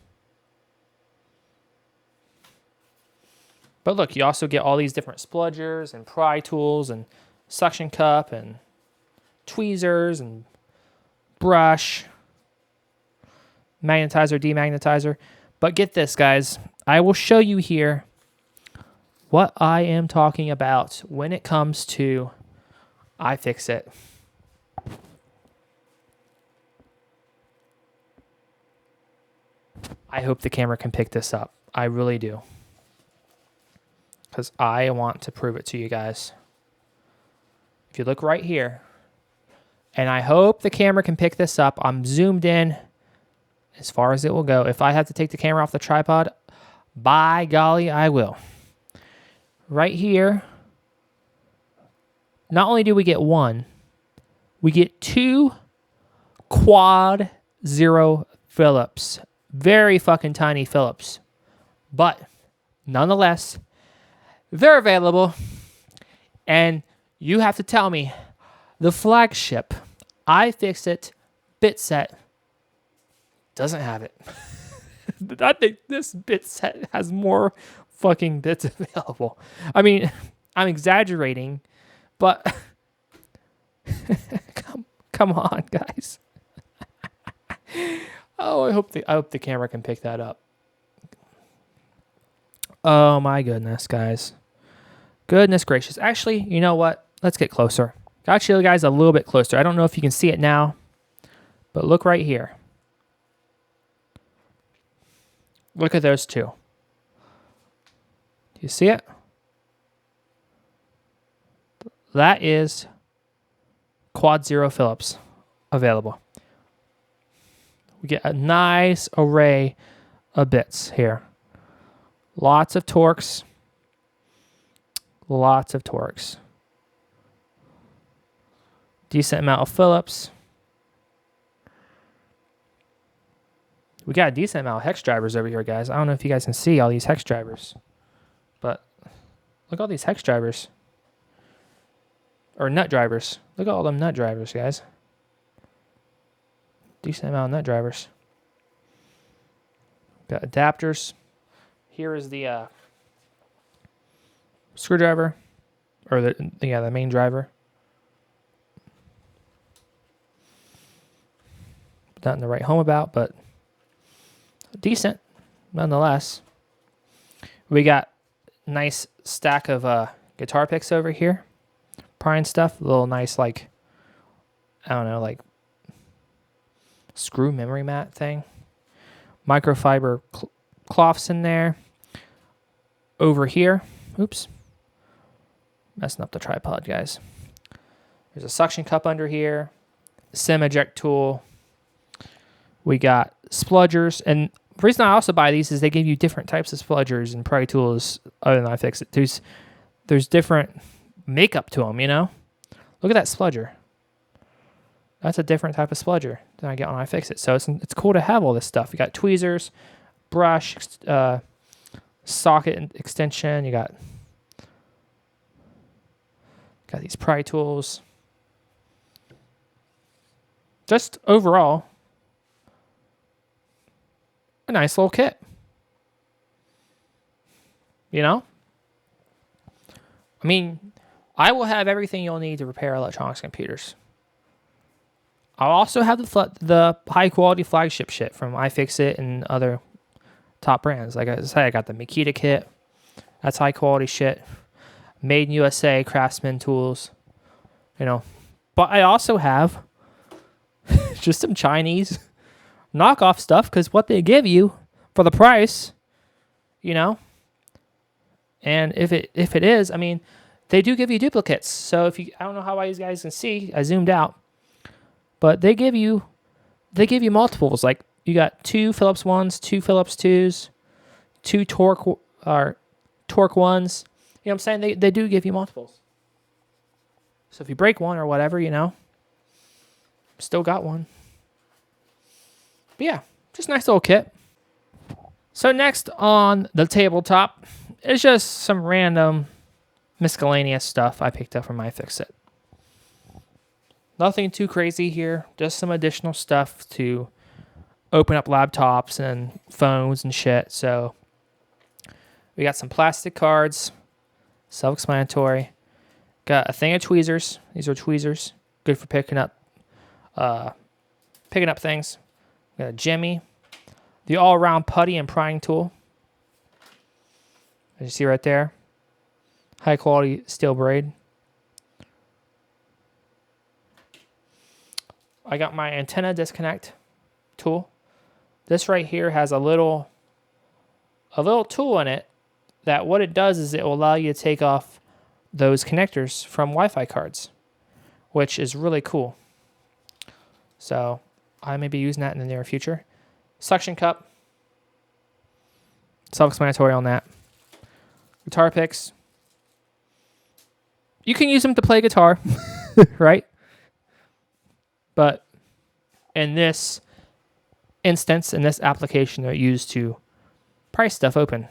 But look, you also get all these different spludgers and pry tools and suction cup and tweezers and brush, magnetizer, demagnetizer. But get this, guys. I will show you here what I am talking about when it comes to iFixit. I hope the camera can pick this up. I really do. Because I want to prove it to you guys. If you look right here, and I hope the camera can pick this up. I'm zoomed in as far as it will go. If I have to take the camera off the tripod, by golly, I will. Right here, not only do we get one, we get two quad zero Phillips. Very fucking tiny Phillips. But nonetheless, they're available. And you have to tell me, the flagship iFixit bit set doesn't have it. I think this bit set has more fucking bits available. I mean, I'm exaggerating, but come on, guys. Oh, I hope the camera can pick that up. Oh my goodness, guys. Goodness gracious. Actually, you know what? Let's get closer. Got you guys a little bit closer. I don't know if you can see it now, but look right here. Look at those two. Do you see it? That is quad zero Phillips available. We get a nice array of bits here. Lots of Torx. Lots of Torx. Decent amount of Phillips. We got a decent amount of hex drivers over here, guys. I don't know if you guys can see all these hex drivers, but look at all these hex drivers. Or nut drivers. Look at all them nut drivers, guys. Decent amount of nut drivers. Got adapters. Here is the screwdriver, or the main driver. Not in the right home about, but decent nonetheless. We got a nice stack of guitar picks over here. Prying stuff. A little nice, like, I don't know, like screw memory mat thing. Microfiber cloths in there. Over here. Oops. Messing up the tripod, guys. There's a suction cup under here. Sim eject tool. We got spludgers. And the reason I also buy these is they give you different types of spludgers and pry tools other than iFixit. There's different makeup to them, you know? Look at that spludger. That's a different type of spludger than I get on iFixit. So it's cool to have all this stuff. You got tweezers, brush, socket and extension. You got these pry tools. Just overall, a nice little kit. You know? I mean, I will have everything you'll need to repair electronics computers. I'll also have the high quality flagship shit from iFixit and other top brands. Like I said, I got the Makita kit. That's high quality shit. Made in USA, Craftsman tools. You know. But I also have just some Chinese knockoff stuff, because what they give you for the price, you know. And if it is, I mean, they do give you duplicates. So I don't know how you guys can see, I zoomed out, but they give you multiples. Like you got 2 Phillips 1s, 2 Phillips 2s, 2 Torque 1s. You know what I'm saying? They do give you multiples. So if you break one or whatever, you know, still got one. But yeah, just a nice little kit. So next on the tabletop is just some random miscellaneous stuff I picked up from iFixit. Nothing too crazy here, just some additional stuff to open up laptops and phones and shit. So we got some plastic cards, self-explanatory. Got a thing of tweezers. These are tweezers, good for picking up things. Got a jimmy, the all-around putty and prying tool. As you see right there, high quality steel braid. I got my antenna disconnect tool. This right here has a little tool in it that what it does is it will allow you to take off those connectors from Wi-Fi cards, which is really cool. So I may be using that in the near future. Suction cup. Self-explanatory on that. Guitar picks. You can use them to play guitar, right? But in this instance, in this application, they're used to pry stuff open.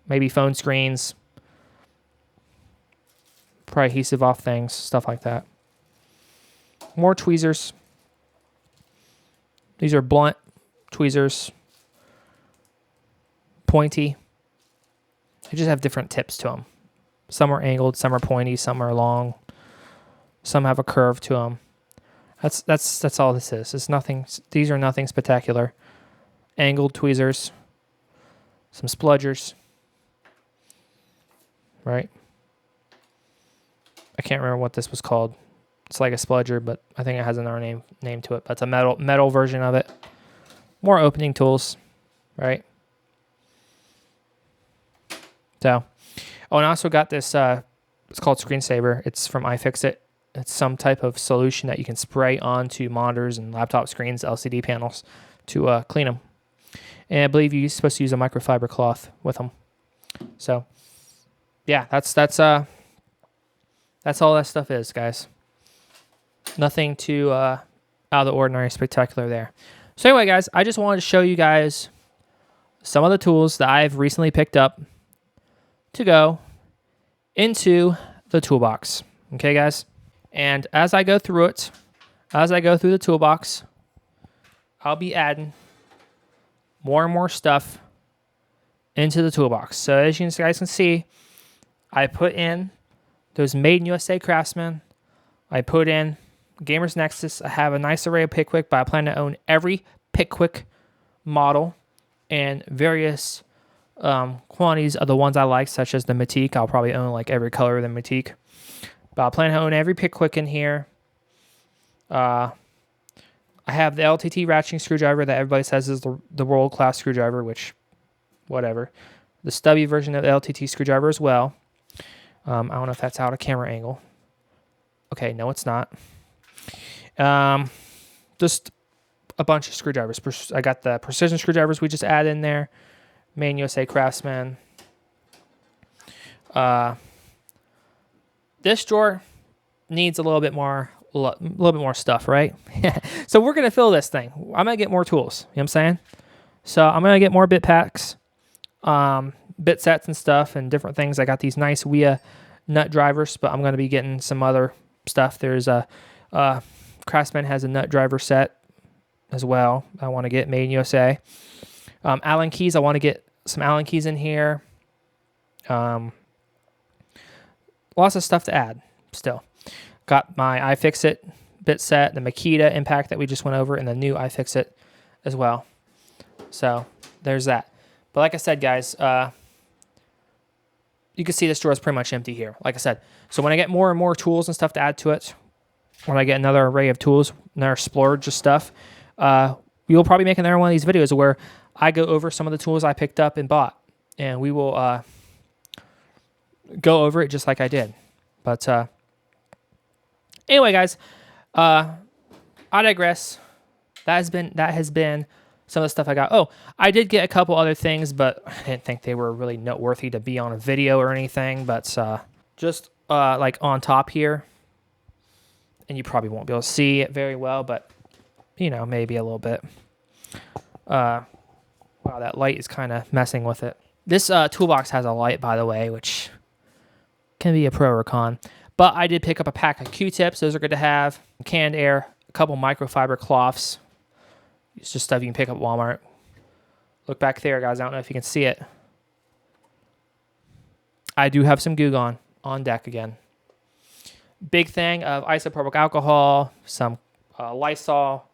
Maybe phone screens, pry adhesive off things, stuff like that. More tweezers. These are blunt tweezers. Pointy. They just have different tips to them. Some are angled, some are pointy, some are long. Some have a curve to them. That's all this is. It's nothing. These are nothing spectacular. Angled tweezers. Some spludgers. Right? I can't remember what this was called. It's like a spludger, but I think it has another name to it. But it's a metal version of it. More opening tools, right? So, oh, and I also got this, it's called Screensaver. It's from iFixit. It's some type of solution that you can spray onto monitors and laptop screens, LCD panels, to clean them. And I believe you're supposed to use a microfiber cloth with them. So, yeah, that's all that stuff is, guys. Nothing too out of the ordinary, spectacular there. So anyway, guys, I just wanted to show you guys some of the tools that I've recently picked up to go into the toolbox. Okay, guys? And as I go through it, as I go through the toolbox, I'll be adding more and more stuff into the toolbox. So as you guys can see, I put in those Made in USA Craftsman. I put in GAMERSNEXUS. I have a nice array of Pickwick, but I plan to own every Pickwick model and various quantities of the ones I like, such as the Matique. I'll probably own like every color of the Matique. But I plan to own every Pickwick in here. I have the LTT ratcheting screwdriver that everybody says is the world-class screwdriver, which, whatever. The stubby version of the LTT screwdriver as well. I don't know if that's out of camera angle. Okay, no, it's not. Just a bunch of screwdrivers. I got the precision screwdrivers we just added in there. Made in USA Craftsman. This drawer needs a little bit more stuff, right? So we're gonna fill this thing. I'm gonna get more tools. You know what I'm saying? So I'm gonna get more bit packs, bit sets and stuff, and different things. I got these nice WIA nut drivers, but I'm gonna be getting some other stuff. There's a Craftsman has a nut driver set as well. I want to get Made in USA. Allen keys. I want to get some Allen keys in here. Lots of stuff to add still. Got my iFixit bit set, the Makita Impact that we just went over, and the new iFixit as well. So there's that. But like I said, guys, you can see this drawer is pretty much empty here. Like I said, so when I get more and more tools and stuff to add to it, when I get another array of tools, another splurge of stuff, we will probably make another one of these videos where I go over some of the tools I picked up and bought, and we will go over it just like I did. But anyway, guys, I digress. That has been some of the stuff I got. Oh, I did get a couple other things, but I didn't think they were really noteworthy to be on a video or anything. But just like on top here, and you probably won't be able to see it very well, but you know, maybe a little bit. Wow, that light is kind of messing with it. This toolbox has a light, by the way, which can be a pro or a con. But I did pick up a pack of Q-tips. Those are good to have. Canned air, a couple microfiber cloths. It's just stuff you can pick up at Walmart. Look back there, guys. I don't know if you can see it. I do have some Goo Gone on deck again. Big thing of isopropyl alcohol, some Lysol,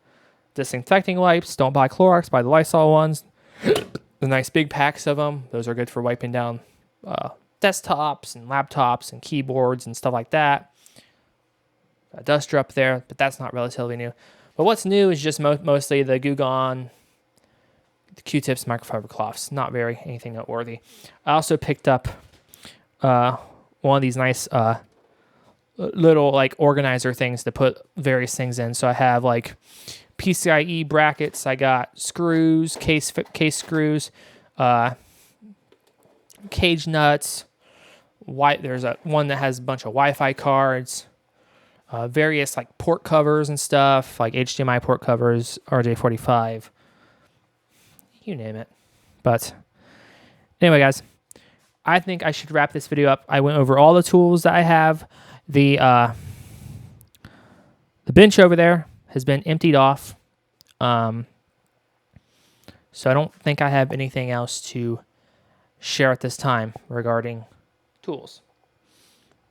disinfecting wipes. Don't buy Clorox, buy the Lysol ones. The nice big packs of them. Those are good for wiping down desktops and laptops and keyboards and stuff like that. A duster up there, but that's not relatively new. But what's new is just mostly the Goo Gone Q-tips, microfiber cloths. Not very anything noteworthy. I also picked up one of these nice little like organizer things to put various things in. So I have like PCIe brackets. I got screws, case screws, cage nuts. There's one that has a bunch of Wi-Fi cards, various like port covers and stuff, like HDMI port covers, RJ45, you name it. But anyway, guys, I think I should wrap this video up. I went over all the tools that I have. The bench over there has been emptied off. So I don't think I have anything else to share at this time regarding tools.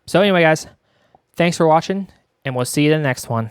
So anyway, guys, thanks for watching, and we'll see you in the next one.